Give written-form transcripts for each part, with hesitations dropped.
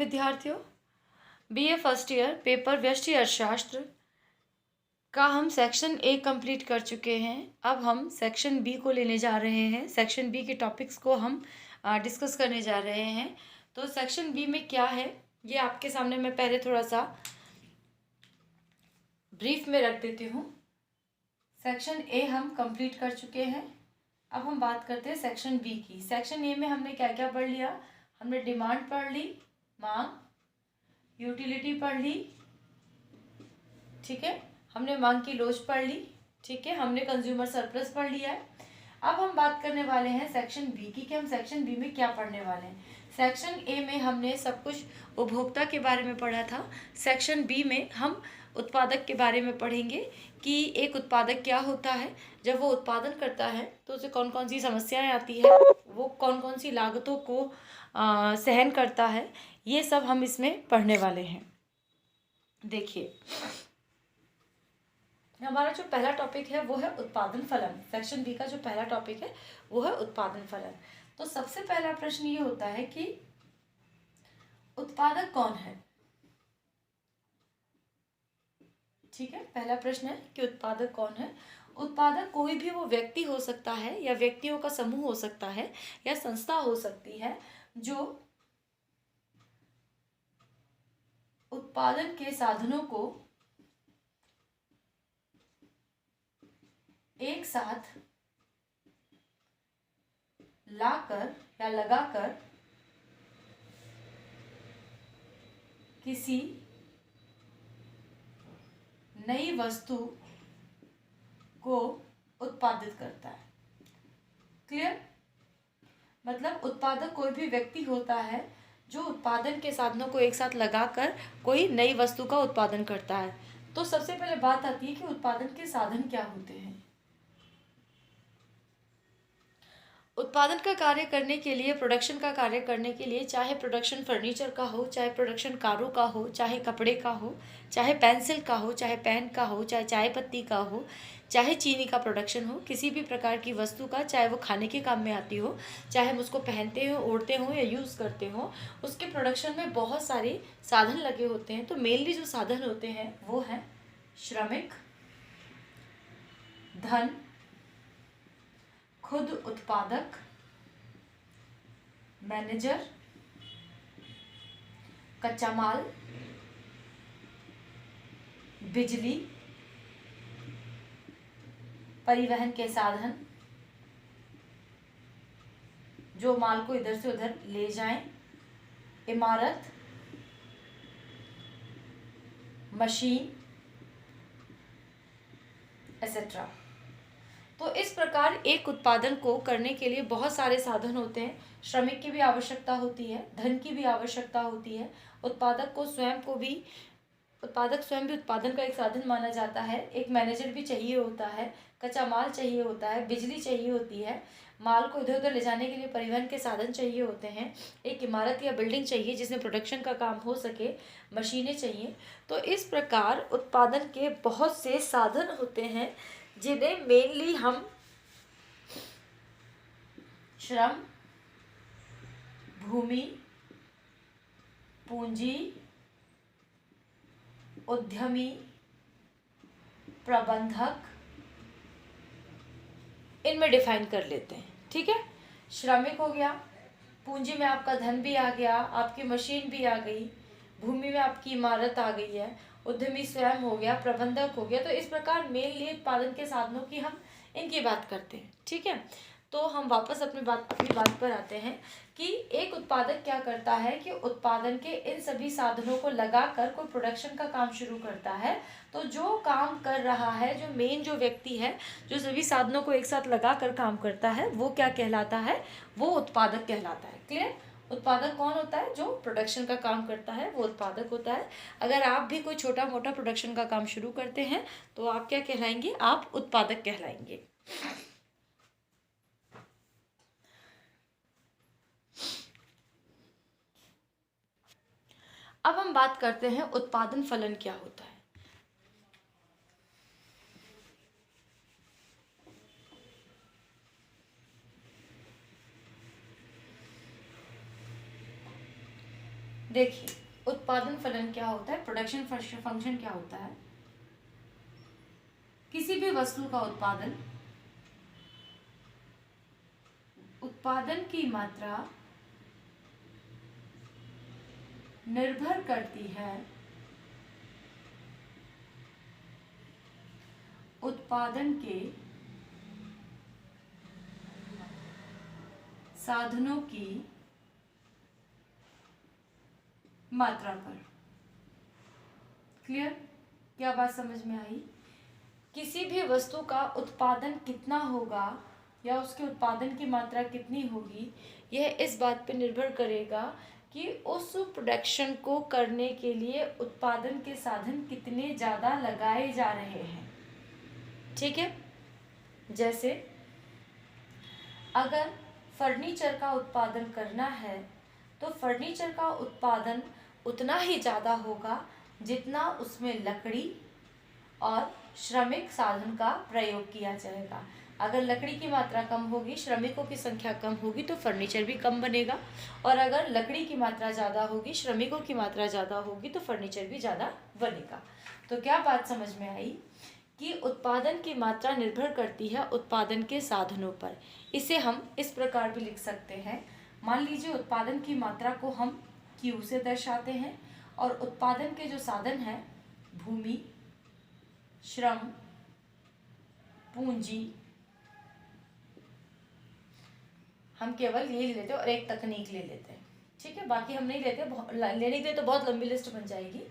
विद्यार्थियों, BA first year paper व्यष्टि अर्थशास्त्र का हम सेक्शन ए कंप्लीट कर चुके हैं। अब हम सेक्शन बी को लेने जा रहे हैं। सेक्शन बी के टॉपिक्स को हम डिस्कस करने जा रहे हैं। तो सेक्शन बी में क्या है ये आपके सामने मैं पहले थोड़ा सा ब्रीफ में रख देती हूँ। सेक्शन ए हम कंप्लीट कर चुके हैं। अब हम बात करते हैं सेक्शन बी की। सेक्शन ए में हमने क्या क्या पढ़ लिया? हमने डिमांड पढ़ ली, मांग, यूटिलिटी पढ़ ली, ठीक है, हमने मांग की लोच पढ़ ली, ठीक है, हमने कंज्यूमर सरप्लस पढ़ लिया है। अब हम बात करने वाले हैं सेक्शन बी की कि हम सेक्शन बी में क्या पढ़ने वाले हैं। सेक्शन ए में हमने सब कुछ उपभोक्ता के बारे में पढ़ा था। सेक्शन बी में हम उत्पादक के बारे में पढ़ेंगे कि एक उत्पादक क्या होता है, जब वो उत्पादन करता है तो उसे कौन कौन सी समस्याएं आती है, वो कौन कौन सी लागतों को सहन करता है, ये सब हम इसमें पढ़ने वाले हैं। देखिए, हमारा जो पहला टॉपिक है वो है उत्पादन फलन। सेक्शन बी का जो पहला टॉपिक है वो है उत्पादन फलन। तो सबसे पहला प्रश्न ये होता है कि उत्पादक कौन है। ठीक है, पहला प्रश्न है कि उत्पादक कौन है। उत्पादक कोई भी वो व्यक्ति हो सकता है या व्यक्तियों का समूह हो सकता है या संस्था हो सकती है जो उत्पादन के साधनों को एक साथ लाकर या लगाकर किसी नई वस्तु को उत्पादित करता है। क्लियर? मतलब उत्पादक कोई भी व्यक्ति होता है जो उत्पादन के साधनों को एक साथ लगाकर कोई नई वस्तु का उत्पादन करता है। तो सबसे पहले बात आती है कि उत्पादन के साधन क्या होते हैं। उत्पादन का कार्य करने के लिए, प्रोडक्शन का कार्य करने के लिए, चाहे प्रोडक्शन फर्नीचर का हो, चाहे प्रोडक्शन कारों का हो, चाहे कपड़े का हो, चाहे पेंसिल का हो, चाहे पेन का हो, चाहे चाय पत्ती का हो, चाहे चीनी का प्रोडक्शन हो, किसी भी प्रकार की वस्तु का, चाहे वो खाने के काम में आती हो, चाहे हम उसको पहनते हो, ओढ़ते हो या यूज़ करते हो, उसके प्रोडक्शन में बहुत सारे साधन लगे होते हैं। तो मेनली जो साधन होते हैं वो हैं श्रमिक, धन, खुद उत्पादक, मैनेजर, कच्चा माल, बिजली, परिवहन के साधन जो माल को इधर से उधर ले जाएं, इमारत, मशीन, एसेट्रा। तो इस प्रकार एक उत्पादन को करने के लिए बहुत सारे साधन होते हैं। श्रमिक की भी आवश्यकता होती है, धन की भी आवश्यकता होती है, उत्पादक स्वयं भी उत्पादन का एक साधन माना जाता है। एक मैनेजर भी चाहिए होता है, कच्चा माल चाहिए होता है, बिजली चाहिए होती है, माल को इधर उधर ले जाने के लिए परिवहन के साधन चाहिए होते हैं, एक इमारत या बिल्डिंग चाहिए जिसमें प्रोडक्शन का काम हो सके, मशीनें चाहिए। तो इस प्रकार उत्पादन के बहुत से साधन होते हैं जिन्हें मेनली हम श्रम, भूमि, पूंजी, उद्यमी, प्रबंधक, इनमें डिफाइन कर लेते हैं। ठीक है, श्रमिक हो गया, पूंजी में आपका धन भी आ गया, आपकी मशीन भी आ गई, भूमि में आपकी इमारत आ गई है, उद्यमी स्वयं हो गया, प्रबंधक हो गया। तो इस प्रकार मेनली उत्पादन के साधनों की हम इनकी बात करते हैं। ठीक है, तो हम वापस अपनी बात पर आते हैं कि एक उत्पादक क्या करता है कि उत्पादन के इन सभी साधनों को लगाकर कोई प्रोडक्शन का काम शुरू करता है। तो जो काम कर रहा है, जो मेन जो व्यक्ति है, जो सभी साधनों को एक साथ लगाकर काम करता है, वो क्या कहलाता है? वो उत्पादक कहलाता है। क्लियर? उत्पादक कौन होता है? जो प्रोडक्शन का काम करता है वो उत्पादक होता है। अगर आप भी कोई छोटा मोटा प्रोडक्शन का काम शुरू करते हैं तो आप क्या कहलाएंगे? आप उत्पादक कहलाएंगे। अब हम बात करते हैं उत्पादन फलन क्या होता है। देखिए, उत्पादन फलन क्या होता है, प्रोडक्शन फंक्शन क्या होता है। किसी भी वस्तु का उत्पादन की मात्रा निर्भर करती है उत्पादन के साधनों की मात्रा पर। क्लियर? क्या बात समझ में आई? किसी भी वस्तु का उत्पादन कितना होगा या उसके उत्पादन की मात्रा कितनी होगी, यह इस बात पर निर्भर करेगा कि उस प्रोडक्शन को करने के लिए उत्पादन के साधन कितने ज़्यादा लगाए जा रहे हैं। ठीक है? जैसे अगर फर्नीचर का उत्पादन करना है तो फर्नीचर का उत्पादन उतना ही ज़्यादा होगा जितना उसमें लकड़ी और श्रमिक साधन का प्रयोग किया जाएगा। अगर लकड़ी की मात्रा कम होगी, श्रमिकों की संख्या कम होगी, तो फर्नीचर भी कम बनेगा। और अगर लकड़ी की मात्रा ज़्यादा होगी, श्रमिकों की मात्रा ज़्यादा होगी, तो फर्नीचर भी ज़्यादा बनेगा। तो क्या बात समझ में आई कि उत्पादन की मात्रा निर्भर करती है उत्पादन के साधनों पर। इसे हम इस प्रकार भी लिख सकते हैं। मान लीजिए उत्पादन की मात्रा को हम Q से दर्शाते हैं और उत्पादन के जो साधन हैं भूमि, श्रम, पूंजी, हम केवल ये ले लेते हैं और एक तकनीक ले लेते हैं। ठीक है, बाकी हम नहीं लेते, लेने के लिए तो बहुत लंबी लिस्ट बन जाएगी।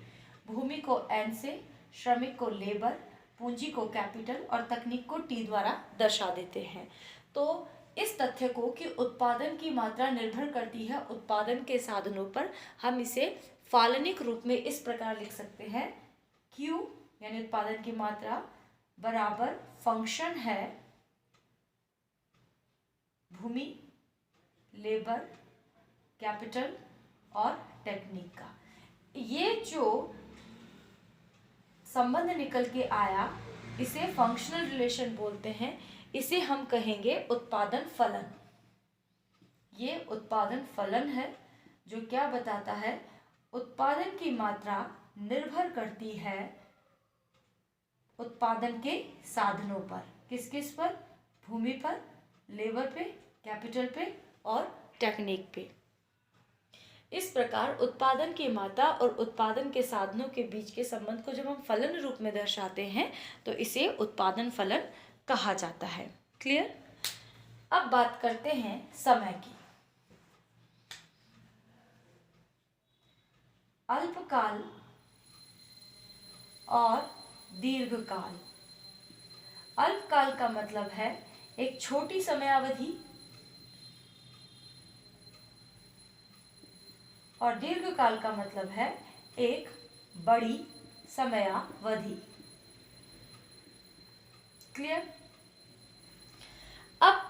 भूमि को N से, श्रमिक को लेबर, पूंजी को कैपिटल और तकनीक को T द्वारा दर्शा देते हैं। तो इस तथ्य को कि उत्पादन की मात्रा निर्भर करती है उत्पादन के साधनों पर, हम इसे फालनिक रूप में इस प्रकार लिख सकते हैं। Q यानी उत्पादन की मात्रा बराबर फंक्शन है भूमि, लेबर, कैपिटल और टेक्निक का। ये जो संबंध निकल के आया इसे फंक्शनल रिलेशन बोलते हैं। इसे हम कहेंगे उत्पादन फलन। ये उत्पादन फलन है जो क्या बताता है, उत्पादन की मात्रा निर्भर करती है उत्पादन के साधनों पर। किस किस पर? भूमि पर, लेबर पे, कैपिटल पे और टेक्निक पे। इस प्रकार उत्पादन की मात्रा और उत्पादन के साधनों के बीच के संबंध को जब हम फलन रूप में दर्शाते हैं तो इसे उत्पादन फलन कहा जाता है। क्लियर? अब बात करते हैं समय की। अल्पकाल और दीर्घकाल। अल्पकाल का मतलब है एक छोटी समयावधि और दीर्घकाल का मतलब है एक बड़ी समयावधि। क्लियर? अब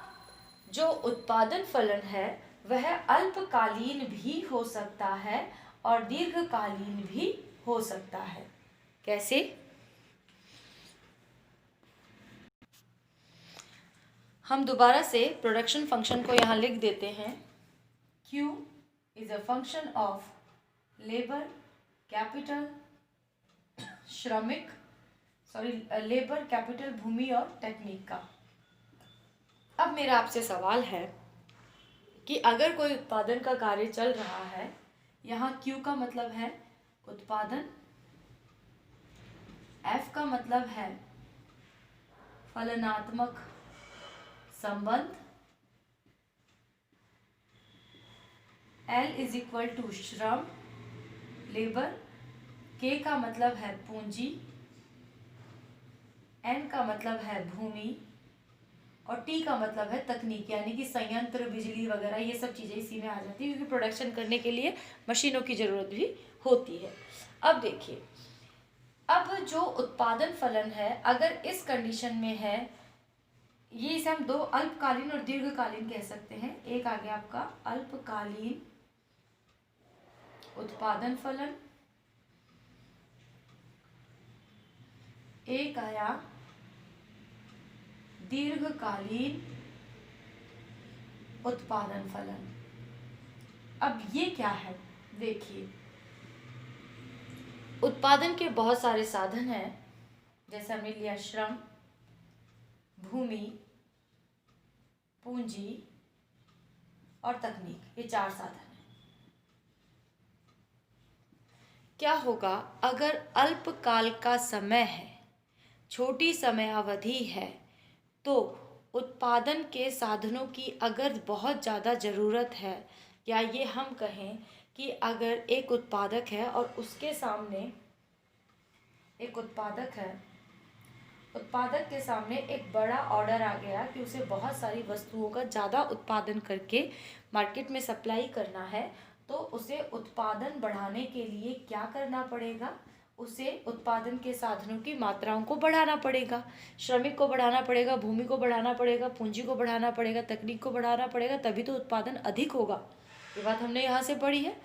जो उत्पादन फलन है वह अल्पकालीन भी हो सकता है और दीर्घकालीन भी हो सकता है। कैसे? हम दोबारा से प्रोडक्शन फंक्शन को यहाँ लिख देते हैं। Q is a function of labor, capital, श्रमिक, लेबर, कैपिटल, भूमि और टेक्निक का। अब मेरा आपसे सवाल है कि अगर कोई उत्पादन का कार्य चल रहा है, यहाँ Q का मतलब है उत्पादन, F का मतलब है फलनात्मक संबंध, L इज इक्वल टू श्रम, लेबर, K का मतलब है पूंजी, N का मतलब है भूमि और T का मतलब है तकनीक, यानी कि संयंत्र, बिजली वगैरह ये सब चीज़ें इसी में आ जाती है क्योंकि प्रोडक्शन करने के लिए मशीनों की ज़रूरत भी होती है। अब देखिए, अब जो उत्पादन फलन है अगर इस कंडीशन में है, ये इसे हम दो अल्पकालीन और दीर्घकालीन कह सकते हैं। एक आ गया आपका अल्पकालीन उत्पादन फलन, एक आया दीर्घकालीन उत्पादन फलन। अब ये क्या है देखिए, उत्पादन के बहुत सारे साधन हैं, जैसे हमने लिया श्रम, भूमि, पूंजी और तकनीक, ये 4 साधन हैं। क्या होगा अगर अल्पकाल का समय है, छोटी समयावधि है, तो उत्पादन के साधनों की अगर बहुत ज़्यादा ज़रूरत है, या ये हम कहें कि अगर एक उत्पादक है और उसके सामने एक उत्पादक है, उत्पादक के सामने एक बड़ा ऑर्डर आ गया कि उसे बहुत सारी वस्तुओं का ज़्यादा उत्पादन करके मार्केट में सप्लाई करना है, तो उसे उत्पादन बढ़ाने के लिए क्या करना पड़ेगा? उसे उत्पादन के साधनों की मात्राओं को बढ़ाना पड़ेगा, श्रमिक को बढ़ाना पड़ेगा, भूमि को बढ़ाना पड़ेगा, पूंजी को बढ़ाना पड़ेगा, तकनीक को बढ़ाना पड़ेगा, तभी तो उत्पादन अधिक होगा। ये बात हमने यहाँ से पढ़ी है।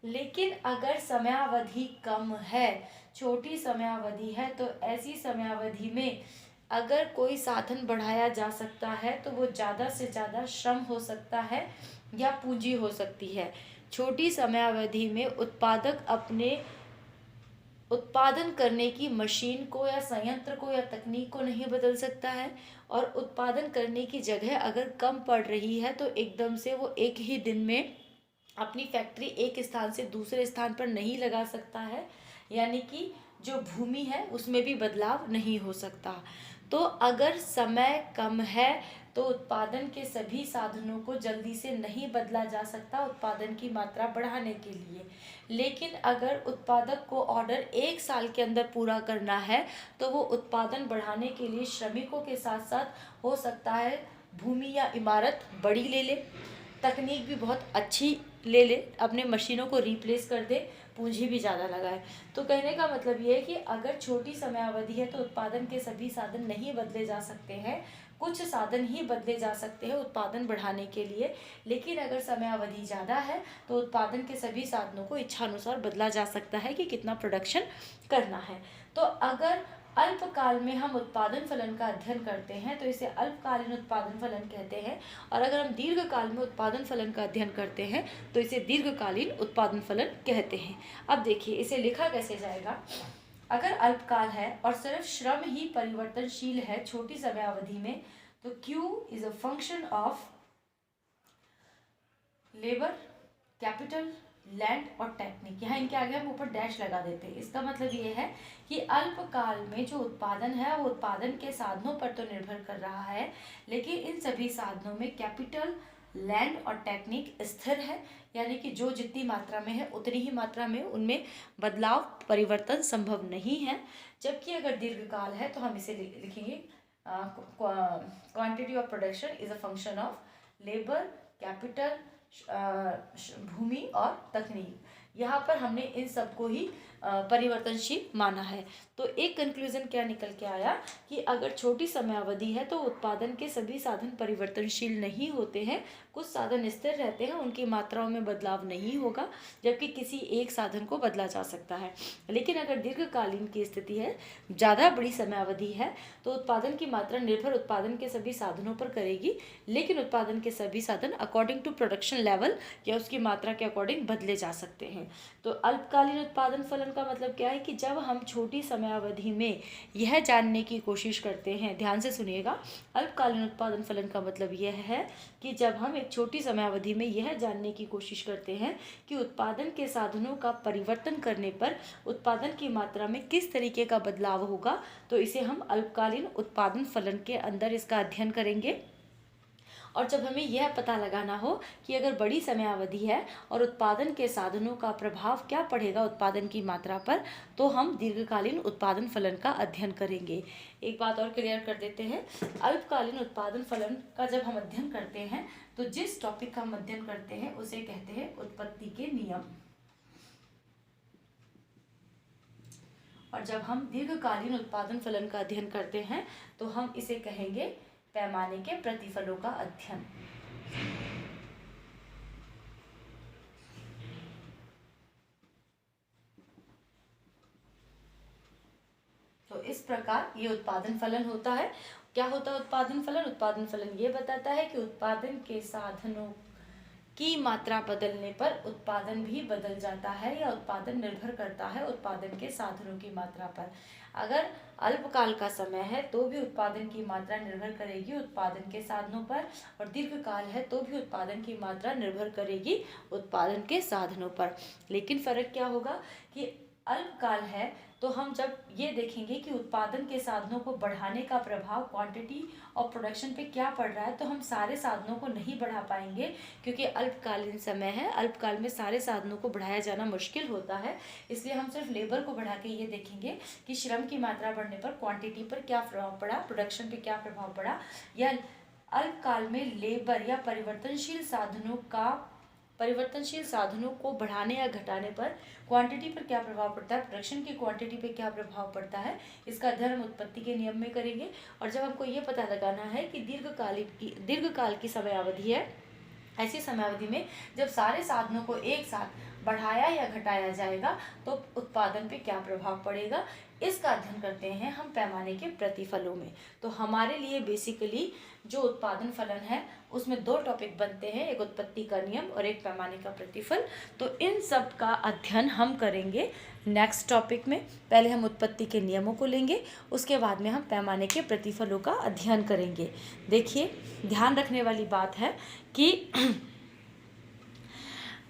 लेकिन अगर समयावधि कम है, छोटी समयावधि है, तो ऐसी समयावधि में अगर कोई साधन बढ़ाया जा सकता है तो वो ज़्यादा से ज़्यादा श्रम हो सकता है या पूंजी हो सकती है। छोटी समयावधि में उत्पादक अपने उत्पादन करने की मशीन को या संयंत्र को या तकनीक को नहीं बदल सकता है, और उत्पादन करने की जगह अगर कम पड़ रही है तो एकदम से वो एक ही दिन में अपनी फैक्ट्री एक स्थान से दूसरे स्थान पर नहीं लगा सकता है, यानी कि जो भूमि है उसमें भी बदलाव नहीं हो सकता। तो अगर समय कम है तो उत्पादन के सभी साधनों को जल्दी से नहीं बदला जा सकता उत्पादन की मात्रा बढ़ाने के लिए। लेकिन अगर उत्पादक को ऑर्डर 1 साल के अंदर पूरा करना है तो वो उत्पादन बढ़ाने के लिए श्रमिकों के साथ साथ हो सकता है भूमि या इमारत बड़ी ले ले, तकनीक भी बहुत अच्छी ले ले, अपने मशीनों को रिप्लेस कर दे, पूंजी भी ज़्यादा लगाए। तो कहने का मतलब ये है कि अगर छोटी समयावधि है तो उत्पादन के सभी साधन नहीं बदले जा सकते हैं, कुछ साधन ही बदले जा सकते हैं उत्पादन बढ़ाने के लिए। लेकिन अगर समयावधि ज़्यादा है तो उत्पादन के सभी साधनों को इच्छानुसार बदला जा सकता है कि कितना प्रोडक्शन करना है। तो अगर अल्पकाल में हम उत्पादन फलन का अध्ययन करते हैं तो इसे अल्पकालीन उत्पादन फलन कहते हैं, और अगर हम दीर्घकाल में उत्पादन फलन का अध्ययन करते हैं तो इसे दीर्घकालीन उत्पादन फलन कहते हैं। अब देखिए इसे लिखा कैसे जाएगा। अगर अल्पकाल है और सिर्फ श्रम ही परिवर्तनशील है छोटी समयावधि में, तो Q is a function of labour, capital, land और टेक्निक। यहाँ इनके आगे हम ऊपर डैश लगा देते हैं। इसका मतलब ये है कि अल्पकाल में जो उत्पादन है वो उत्पादन के साधनों पर तो निर्भर कर रहा है, लेकिन इन सभी साधनों में कैपिटल, लैंड और टेक्निक स्थिर है, यानी कि जो जितनी मात्रा में है उतनी ही मात्रा में उनमें बदलाव परिवर्तन संभव नहीं है। जबकि अगर दीर्घकाल है तो हम इसे लिखेंगे quantity of production is a function of labour, capital, भूमि और तकनीक। यहाँ पर हमने इन सबको ही परिवर्तनशील माना है। तो एक कंक्लूजन क्या निकल के आया कि अगर छोटी समयावधि है तो उत्पादन के सभी साधन परिवर्तनशील नहीं होते हैं, कुछ साधन स्थिर रहते हैं, उनकी मात्राओं में बदलाव नहीं होगा, जबकि किसी एक साधन को बदला जा सकता है। लेकिन अगर दीर्घकालीन की स्थिति है, ज़्यादा बड़ी समयावधि है, तो उत्पादन की मात्रा निर्भर उत्पादन के सभी साधनों पर करेगी, लेकिन उत्पादन के सभी साधन अकॉर्डिंग टू प्रोडक्शन लेवल या उसकी मात्रा के अकॉर्डिंग बदले जा सकते हैं। तो अल्पकालीन उत्पादन फलन का मतलब क्या है कि जब हम छोटी समयावधि में यह जानने की कोशिश करते हैं, ध्यान से सुनिएगा, अल्पकालीन उत्पादन फलन का मतलब यह है कि जब हम एक छोटी समयावधि में यह जानने की कोशिश करते हैं कि उत्पादन के साधनों का परिवर्तन करने पर उत्पादन की मात्रा में किस तरीके का बदलाव होगा, तो इसे हम अल्पकालीन उत्पादन फलन के अंदर इसका अध्ययन करेंगे। और जब हमें यह पता लगाना हो कि अगर बड़ी समयावधि है और उत्पादन के साधनों का प्रभाव क्या पड़ेगा उत्पादन की मात्रा पर, तो हम दीर्घकालीन उत्पादन फलन का अध्ययन करेंगे। एक बात और क्लियर कर देते हैं, अल्पकालीन उत्पादन फलन का जब हम अध्ययन करते हैं तो जिस टॉपिक का हम अध्ययन करते हैं उसे कहते हैं उत्पत्ति के नियम, और जब हम दीर्घकालीन उत्पादन फलन का अध्ययन करते हैं तो हम इसे कहेंगे पैमाने के प्रतिफलों का अध्ययन। तो इस प्रकार ये उत्पादन फलन होता है। क्या होता है उत्पादन फलन? उत्पादन फलन ये बताता है कि उत्पादन के साधनों की मात्रा बदलने पर उत्पादन भी बदल जाता है या उत्पादन निर्भर करता है उत्पादन के साधनों की मात्रा पर। अगर अल्पकाल का समय है तो भी उत्पादन की मात्रा निर्भर करेगी उत्पादन के साधनों पर, और दीर्घकाल है तो भी उत्पादन की मात्रा निर्भर करेगी उत्पादन के साधनों पर। लेकिन फर्क क्या होगा कि अल्पकाल है तो हम जब ये देखेंगे कि उत्पादन के साधनों को बढ़ाने का प्रभाव क्वांटिटी और प्रोडक्शन पे क्या पड़ रहा है, तो हम सारे साधनों को नहीं बढ़ा पाएंगे क्योंकि अल्पकालीन समय है। अल्पकाल में सारे साधनों को बढ़ाया जाना मुश्किल होता है, इसलिए हम सिर्फ लेबर को बढ़ा के ये देखेंगे कि श्रम की मात्रा बढ़ने पर क्वांटिटी पर क्या प्रभाव पड़ा, प्रोडक्शन पे क्या प्रभाव पड़ा, या अल्पकाल में लेबर या परिवर्तनशील साधनों को बढ़ाने या घटाने पर क्वांटिटी पर क्या प्रभाव पड़ता है, प्रोडक्शन की क्वांटिटी पर क्या प्रभाव पड़ता है। इसका अध्ययन हम उत्पत्ति के नियम में करेंगे। और जब हमको ये पता लगाना है कि दीर्घकाल की समयावधि है, ऐसी समयावधि में जब सारे साधनों को एक साथ बढ़ाया या घटाया जाएगा तो उत्पादन पे क्या प्रभाव पड़ेगा, इसका अध्ययन करते हैं हम पैमाने के प्रतिफलों में। तो हमारे लिए बेसिकली जो उत्पादन फलन है उसमें दो टॉपिक बनते हैं, एक उत्पत्ति का नियम और एक पैमाने का प्रतिफल। तो इन सब का अध्ययन हम करेंगे नेक्स्ट टॉपिक में। पहले हम उत्पत्ति के नियमों को लेंगे, उसके बाद में हम पैमाने के प्रतिफलों का अध्ययन करेंगे। देखिए, ध्यान रखने वाली बात है कि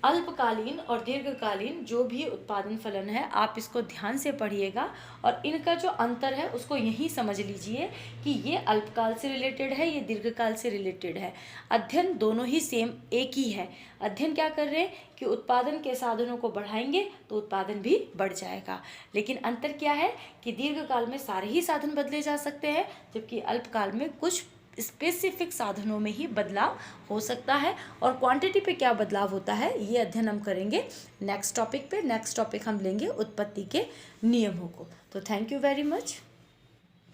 अल्पकालीन और दीर्घकालीन जो भी उत्पादन फलन है आप इसको ध्यान से पढ़िएगा, और इनका जो अंतर है उसको यही समझ लीजिए कि ये अल्पकाल से रिलेटेड है, ये दीर्घकाल से रिलेटेड है। अध्ययन दोनों ही सेम एक ही है। अध्ययन क्या कर रहे हैं कि उत्पादन के साधनों को बढ़ाएंगे तो उत्पादन भी बढ़ जाएगा, लेकिन अंतर क्या है कि दीर्घकाल में सारे ही साधन बदले जा सकते हैं, जबकि अल्पकाल में कुछ स्पेसिफिक साधनों में ही बदलाव हो सकता है। और क्वांटिटी पे क्या बदलाव होता है ये अध्ययन हम करेंगे नेक्स्ट टॉपिक पे। नेक्स्ट टॉपिक हम लेंगे उत्पत्ति के नियमों को। तो थैंक यू वेरी मच।